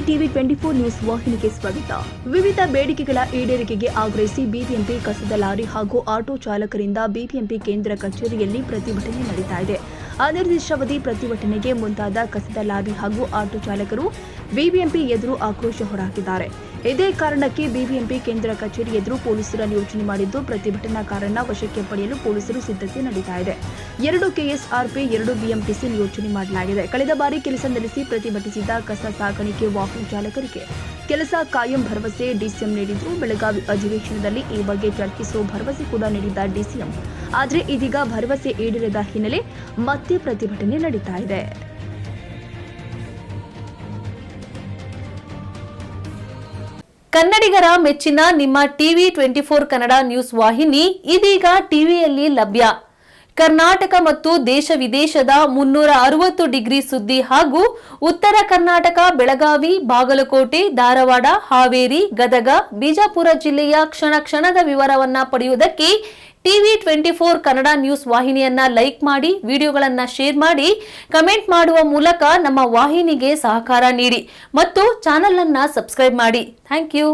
TV 24 news ವಾಹಿನಿಗೆ ಸ್ವಾಗತ. ವಿವಿಧ ಬೇಡಿಕೆಗಳ ಈಡೇರಿಕೆಗೆ ಆಗ್ರಹಿಸಿ ಬಿಬಿಎಂಪಿ ಕಸದ ಲಾರಿ ಹಾಗೂ ಆಟೋ ಚಾಲಕರಿಂದ ಬಿಬಿಎಂಪಿ ಕೇಂದ್ರ ಕಚೇರಿಯಲ್ಲಿ ಪ್ರತಿಭಟನೆ ನಡೆಯುತ್ತಾ ಇದೆ. ಅನಿರ್ದಿಷ್ಟಾವಧಿ ಪ್ರತಿಭಟನೆಗೆ ಮುಂದಾದ ಕಸದ ಲಾರಿ ಹಾಗೂ ಆಟೋ ಚಾಲಕರು ಬಿಬಿಎಂಪಿ ಎದುರು ಆಕ್ರೋಶ ಹೊರಹಾಕಿದ್ದಾರೆ. ಇದೇ ಕಾರಣಕ್ಕೆ ಬಿಬಿಎಂಪಿ ಕೇಂದ್ರ ಕಚೇರಿ ಎದುರು ಪೊಲೀಸರ ನಿಯೋಜನೆ ಮಾಡಿದ್ದು ಪ್ರತಿಭಟನಾಕಾರರನ್ನ ವಶಕ್ಕೆ ಪಡೆಯಲು ಪೊಲೀಸರು ಸಿದ್ಧತೆ ನಡೆಯುತ್ತಾ ಇದೆ. 2 ಕೆಎಸ್ಆರ್ಪಿ 2 ಬಿಎಂಟಿಸಿ ನಿಯೋಜನೆ ಮಾಡಲಾಗಿದೆ. ಕಳೆದ ಬಾರಿ ಕೆಲಸ ನಿಲ್ಲಿಸಿ ಪ್ರತಿಭಟಿಸಿದ ಕಸ ಸಾಗಾಣಿಕೆ ವಾಹನ ಚಾಲಕರಿಗೆ ಕೆಲಸ ಕಾಯಂ ಭರವಸೆ ಡಿಸಿಎಂ ನೀಡಿದ್ರು. ಬೆಳಗಾವಿ ಅಧಿವೇಶನದಲ್ಲಿ ಈ ಬಗ್ಗೆ ಚರ್ಚಿಸುವ ಭರವಸೆ ಕೂಡ ನೀಡಿದ್ದ ಡಿಸಿಎಂ, ಆದರೆ ಇದೀಗ ಭರವಸೆ ಈಡೇರದ ಹಿನ್ನೆಲೆ ಮತ್ತೆ ಪ್ರತಿಭಟನೆ ನಡೀತಾ ಇದೆ. ಕನ್ನಡಿಗರ ಮೆಚ್ಚಿನ ನಿಮ್ಮ ಟಿವಿ 24 ಕನ್ನಡ ನ್ಯೂಸ್ ವಾಹಿನಿ ಇದೀಗ ಟಿವಿಯಲ್ಲಿ ಲಭ್ಯ. ಕರ್ನಾಟಕ ಮತ್ತು ದೇಶ ವಿದೇಶದ 360 ಡಿಗ್ರಿ ಸುದ್ದಿ ಹಾಗೂ ಉತ್ತರ ಕರ್ನಾಟಕ, ಬೆಳಗಾವಿ, ಬಾಗಲಕೋಟೆ, ಧಾರವಾಡ, ಹಾವೇರಿ, ಗದಗ, ಬಿಜಾಪುರ ಜಿಲ್ಲೆಯ ಕ್ಷಣ ಕ್ಷಣದ ವಿವರವನ್ನ ಪಡೆಯುವುದಕ್ಕೆ ಟಿವಿ 24 ಕನ್ನಡ ನ್ಯೂಸ್ ವಾಹಿನಿಯನ್ನ ಲೈಕ್ ಮಾಡಿ, ವಿಡಿಯೋಗಳನ್ನ ಶೇರ್ ಮಾಡಿ, ಕಮೆಂಟ್ ಮಾಡುವ ಮೂಲಕ ನಮ್ಮ ವಾಹಿನಿಗೆ ಸಹಕಾರ ನೀಡಿ ಮತ್ತು ಚಾನೆಲ್ ಅನ್ನ ಸಬ್ಸ್ಕ್ರೈಬ್ ಮಾಡಿ. Thank you.